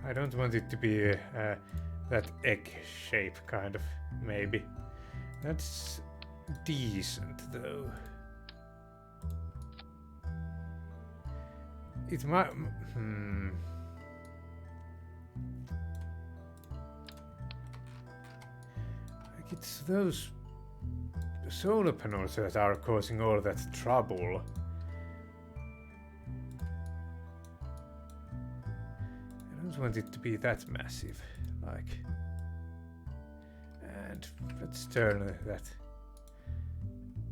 I don't want it to be that egg shape, kind of, maybe. That's decent, though. It might... Like, it's those solar panels that are causing all that trouble. I don't want it to be that massive, like. And let's turn that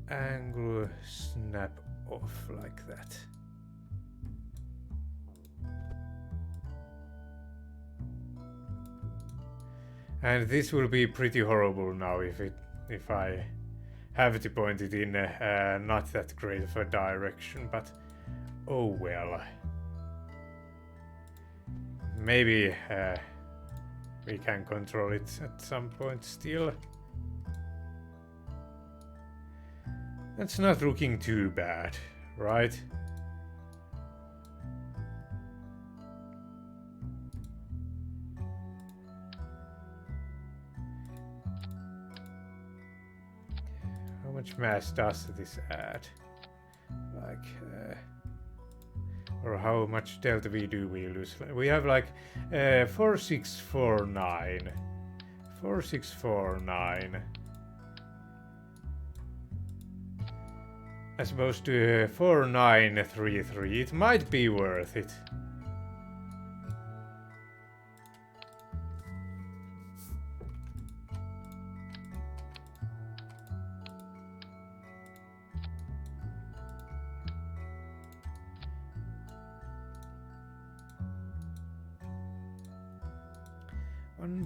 angle snap off like that. And this will be pretty horrible now if I have to point it in not that great of a direction, but oh well. Maybe we can control it at some point still. That's not looking too bad, right? How much mass does this add? Like, or how much delta V do we lose? We have like 4649. 4649. As opposed to 4933. It might be worth it.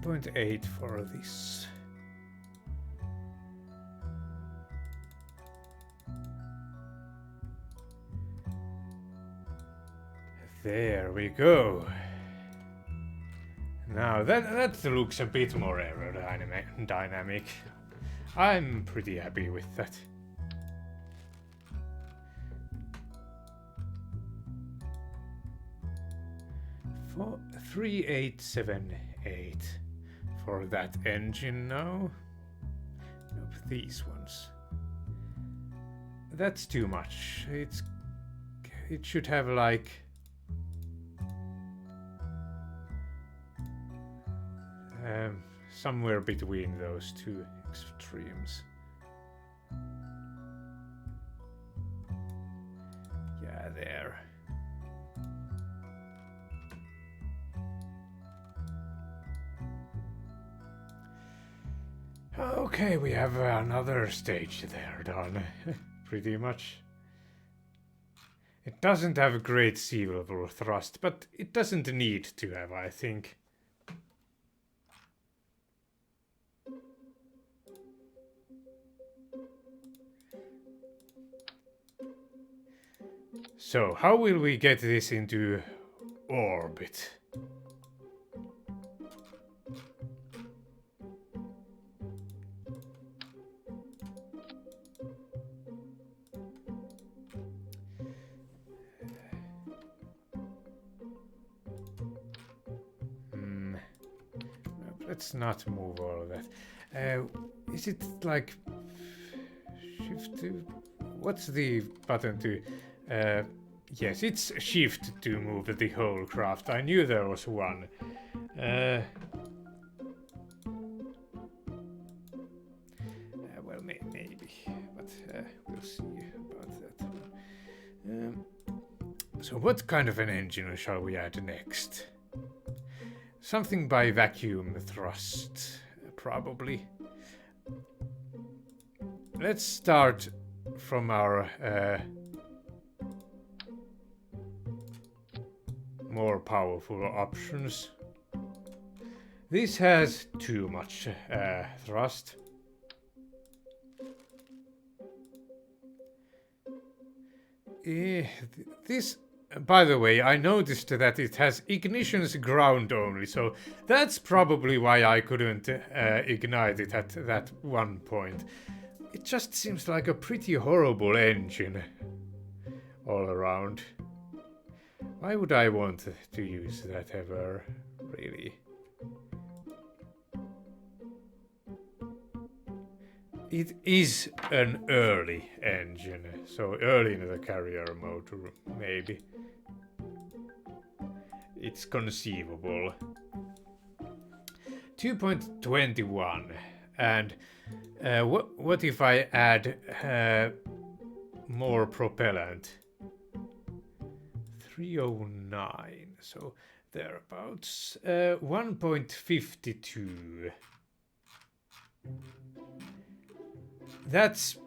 .8 for this. There we go. Now that looks a bit more aerodynamic. I'm pretty happy with that. For 3878 for that engine now. Nope, these ones. That's too much. It should have like somewhere between those two extremes. Yeah, there. Okay, we have another stage there done. Pretty much. It doesn't have a great sea-level thrust, but it doesn't need to have, I think. So, how will we get this into orbit? Let's not move all of that. Is it like shift to... What's the button to... yes, it's shift to move the whole craft. I knew there was one. Well, maybe, but we'll see about that one. So what kind of an engine shall we add next? Something by vacuum thrust, probably. Let's start from our more powerful options. This has too much thrust. This, by the way, I noticed that it has ignition's ground only, so that's probably why I couldn't ignite it at that one point. It just seems like a pretty horrible engine all around. Why would I want to use that ever, really. It is an early engine, so early in the carrier mode, maybe. It's conceivable. 2.21, and what if I add more propellant? 309, so thereabouts. 1.52. That's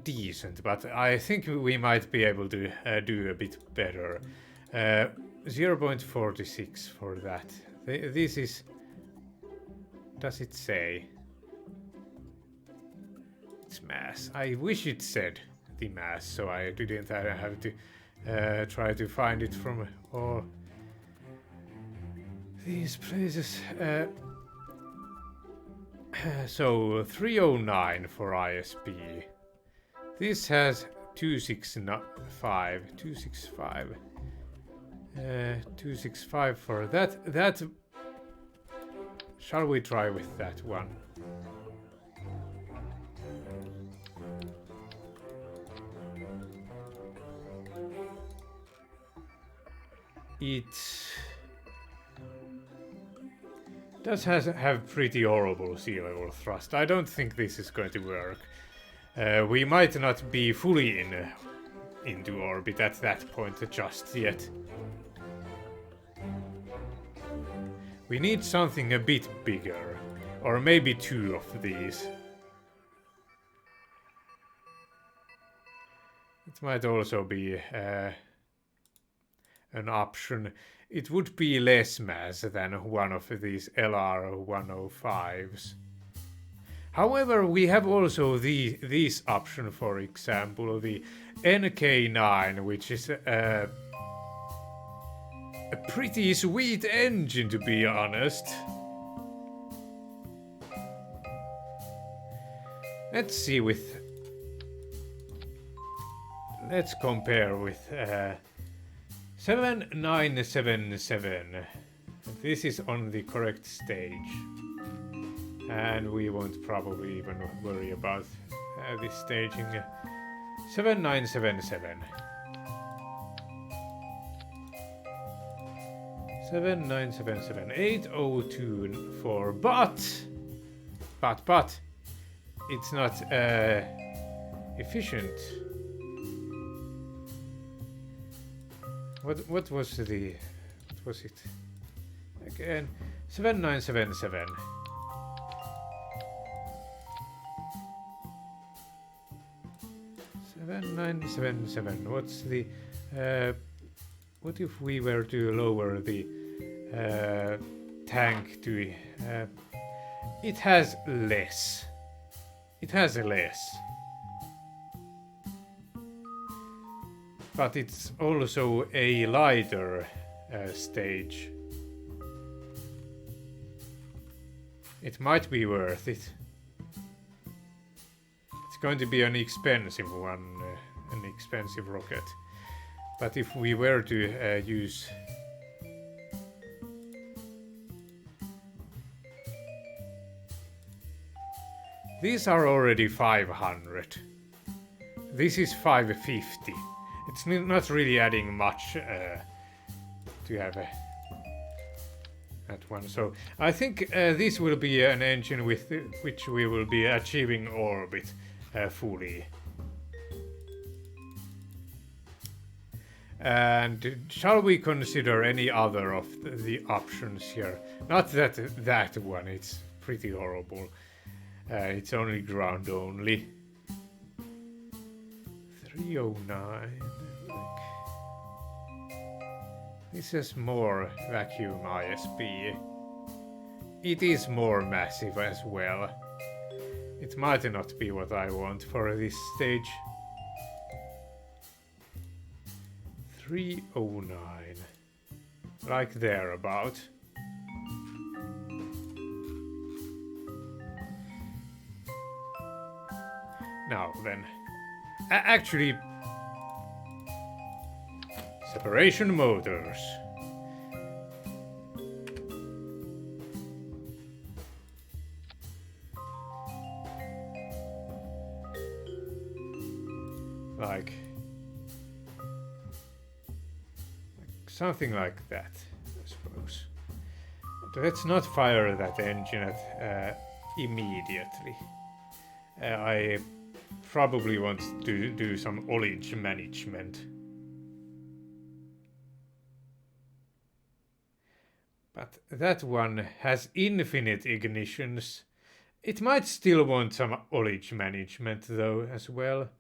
decent, but I think we might be able to do a bit better. 0.46 for that. This is... Does it say? It's mass. I wish it said the mass, so I didn't have to try to find it from all these places. So 309 for ISP. This has 265. 265. 265 for that. That. Shall we try with that one? It does have pretty horrible sea level thrust. I don't think this is going to work. We might not be fully into orbit at that point just yet. We need something a bit bigger, or maybe two of these. It might also be an option. It would be less mass than one of these LR105s. However, we have also this option, for example, the NK9, which is a pretty sweet engine, to be honest. Let's see with... Let's compare with 7977. This is on the correct stage. And we won't probably even worry about this staging. 7977. 7977. 8024. But it's not efficient. What was it again? 7977. 7977. What's the what if we were to lower the tank to it has less. It has less. But it's also a lighter stage. It might be worth it. It's going to be an expensive one, an expensive rocket. But if we were to use... These are already 500. This is 550. It's not really adding much to have that one. So I think this will be an engine with which we will be achieving orbit fully. And shall we consider any other of the options here? Not that one, it's pretty horrible. It's only ground only. 309. This has more vacuum ISP. It is more massive as well. It might not be what I want for this stage. 309. Like thereabout. Now then. Actually, separation motors. something like that, I suppose. But let's not fire that engine immediately. I probably want to do some ullage management. But that one has infinite ignitions. It might still want some ullage management though as well.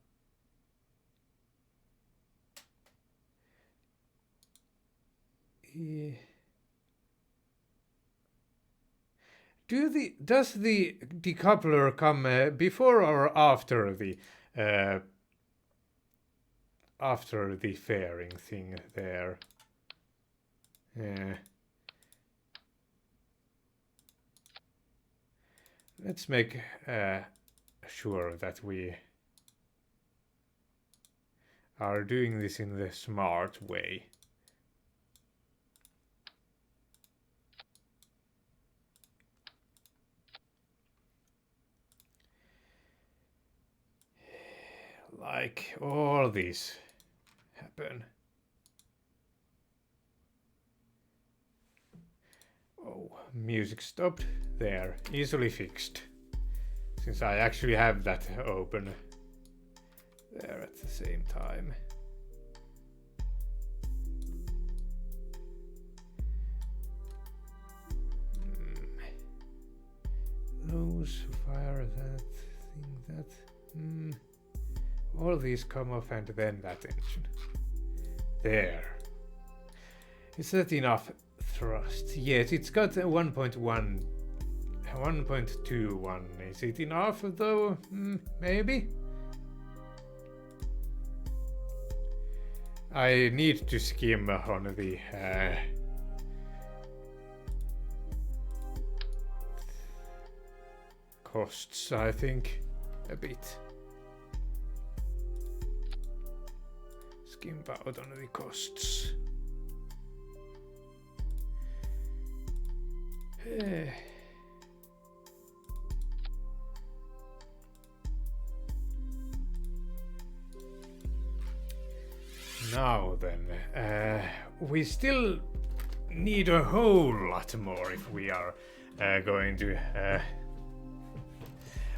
Does the decoupler come before or after the fairing thing there? Yeah. Let's make sure that we are doing this in the smart way. Like all these happen. Oh, music stopped. There, easily fixed. Since I actually have that open there at the same time. Those fire that thing that. All these come off and then that engine. There. Is that enough thrust? Yes, it's got 1.1. 1.21. Is it enough though? Maybe? I need to skim on the costs, I think, a bit. Skim out on the costs. Now then, we still need a whole lot more if we are going to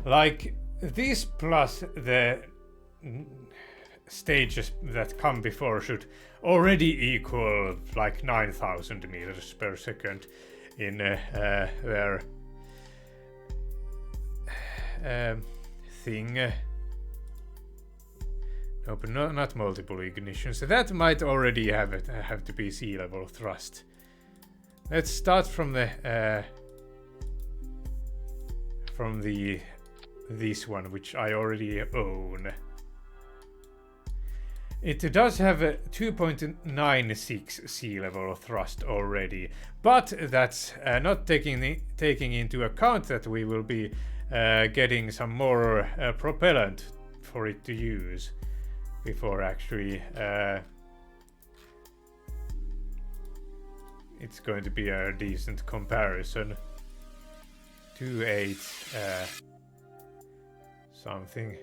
like this plus the stages that come before should already equal like 9,000 meters per second in their thing. No, but not multiple ignitions. So that might already have to be sea level thrust. Let's start from this one, which I already own. It does have a 2.96 sea level thrust already, but that's not taking into account that we will be getting some more propellant for it to use before actually it's going to be a decent comparison. 2.8 something.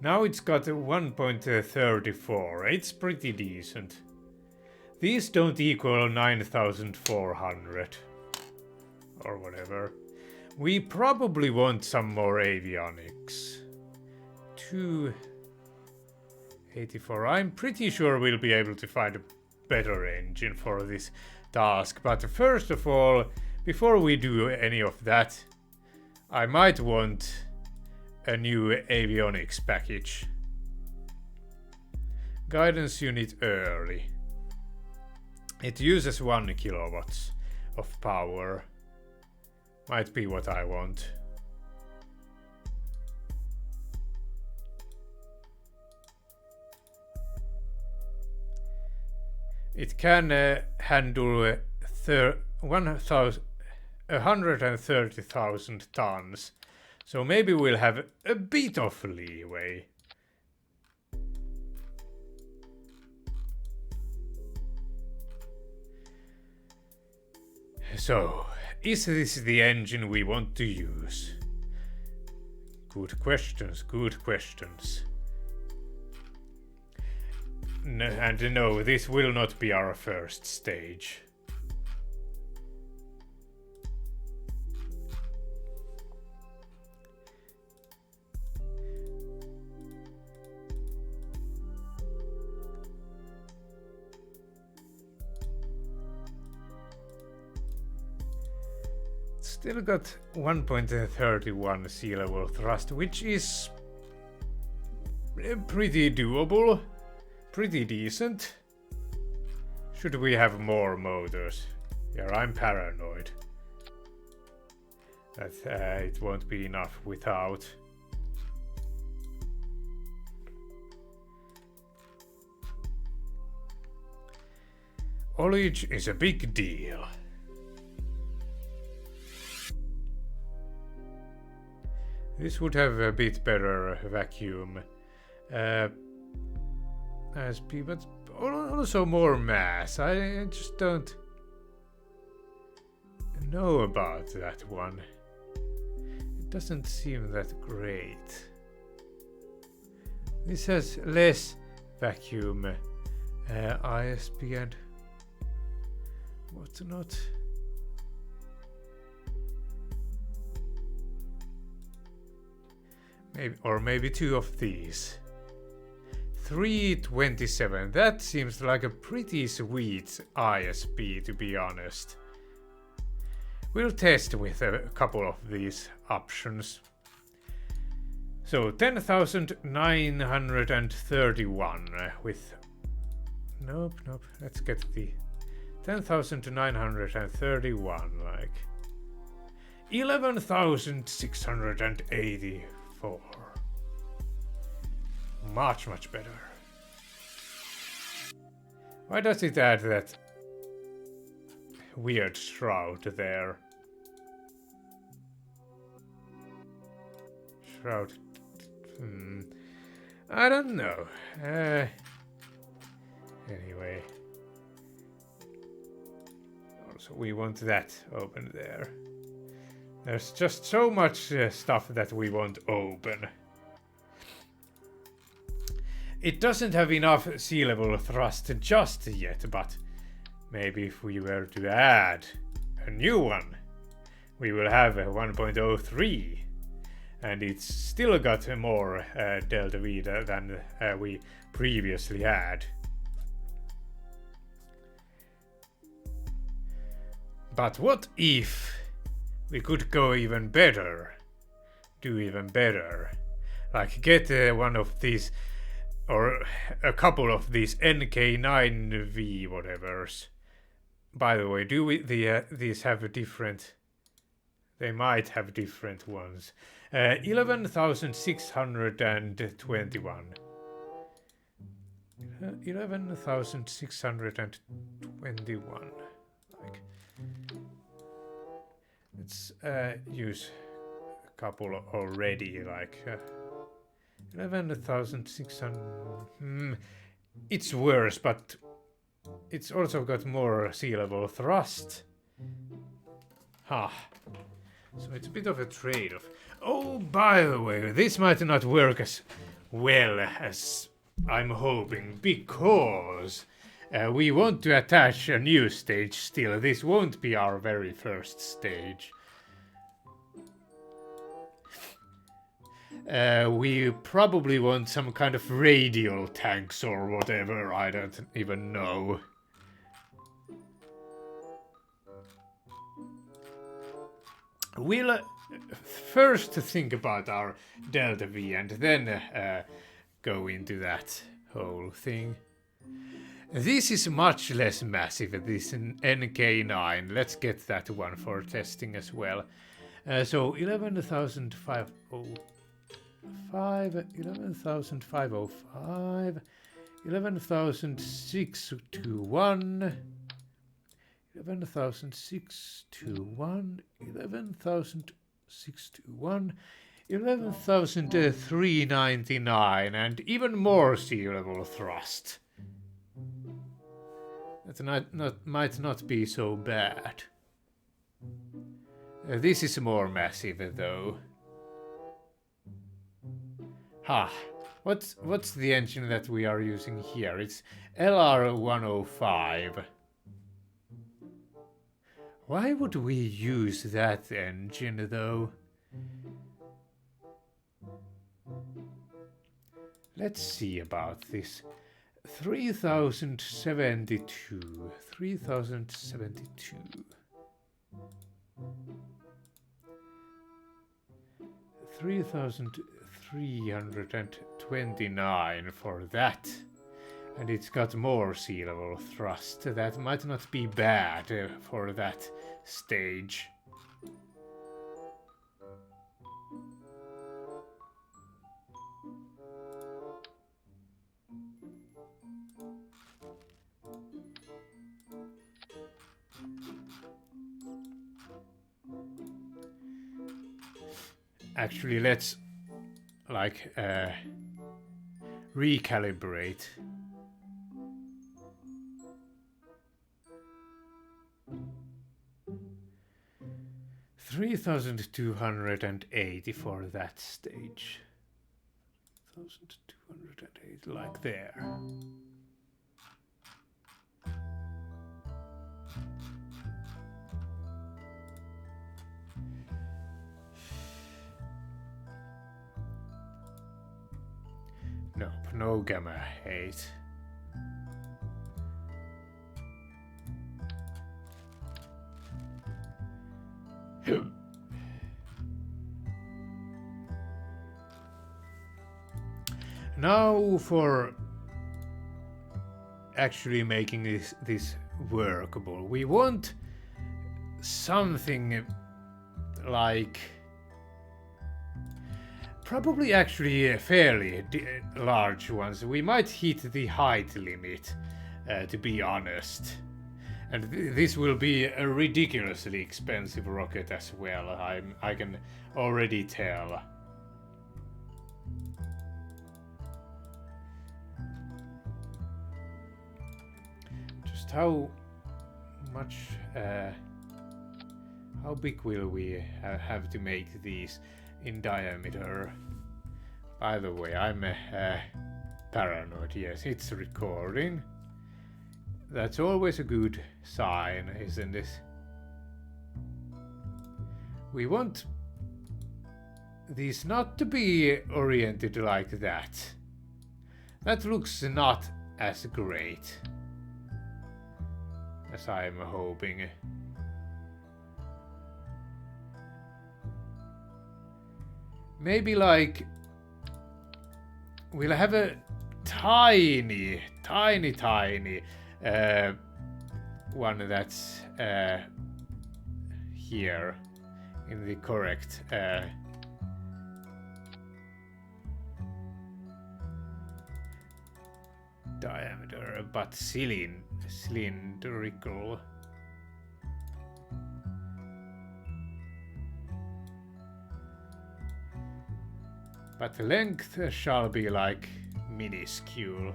Now it's got 1.34. It's pretty decent. These don't equal 9,400 or whatever. We probably want some more avionics. 284. I'm pretty sure we'll be able to find a better engine for this task. But first of all, before we do any of that, I might want a new avionics package. Guidance unit early. It uses 1 kilowatts of power. Might be what I want. It can handle 130,000 tons. So maybe we'll have a bit of leeway. So, is this the engine we want to use? Good questions, good questions. And no, this will not be our first stage. Still got 1.31 sea level thrust, which is pretty doable, pretty decent. Should we have more motors? Yeah, I'm paranoid that it won't be enough without. Oliage is a big deal. This would have a bit better vacuum SP, but also more mass. I just don't know about that one. It doesn't seem that great. This has less vacuum ISP and whatnot. Maybe two of these. 327. That seems like a pretty sweet ISP, to be honest. We'll test with a couple of these options. So 10,931 with... Nope. Let's get the 10,931, like 11,684. Much better. Why does it add that weird shroud there? Shroud. I don't know. Anyway. Also, we want that open there. There's just so much stuff that we won't open. It doesn't have enough sea level thrust just yet, but maybe if we were to add a new one, we will have a 1.03, and it's still got more delta V than we previously had. But what if we could go even better, do even better, like get one of these, or a couple of these NK9V whatevers. By the way, do these have a different? They might have different ones. 11,621. 11,621. Like. Let's use a couple already, like 11,600. It's worse, but it's also got more sea level thrust. So it's a bit of a trade-off. Oh, by the way, this might not work as well as I'm hoping, because we want to attach a new stage still. This won't be our very first stage. We probably want some kind of radial tanks or whatever, I don't even know. We'll first think about our delta V and then go into that whole thing. This is much less massive, this NK9. Let's get that one for testing as well. So 11,505, 11,505, 11,621, 11,621, 11,621, 11,399, and even more sea level thrust. That might not be so bad. This is more massive though. What's the engine that we are using here? It's LR105. Why would we use that engine though? Let's see about this. 3072. 3072. 3,329 for that. And it's got more sea level thrust. That might not be bad for that stage. Actually, let's like recalibrate. $3,280 for that stage. 1,208, like there. Nope, no gamma 8. Now for actually making this workable, we want something like probably actually fairly large ones. We might hit the height limit, to be honest. And this will be a ridiculously expensive rocket as well, I can already tell. Just how much, how big will we have to make these in diameter? By the way, I'm paranoid. Yes, it's recording. That's always a good sign, isn't it? We want these not to be oriented like that. That looks not as great as I'm hoping. Maybe like we'll have a tiny one that's here in the correct diameter, but cylindrical. But the length shall be like minuscule.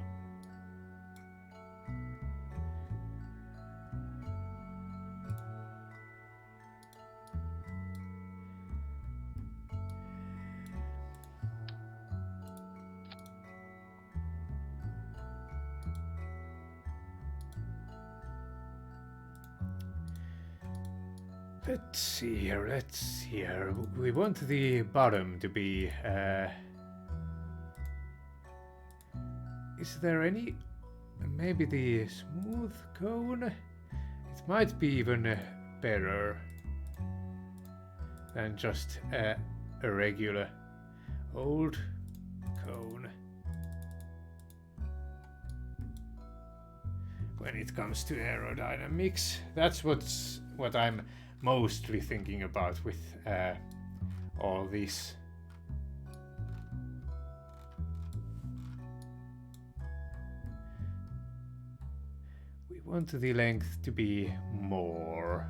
Let's see here. We want the bottom to be... is there any... maybe the smooth cone? It might be even better than just a regular old cone. When it comes to aerodynamics, that's what I'm mostly thinking about with all this. We want the length to be more.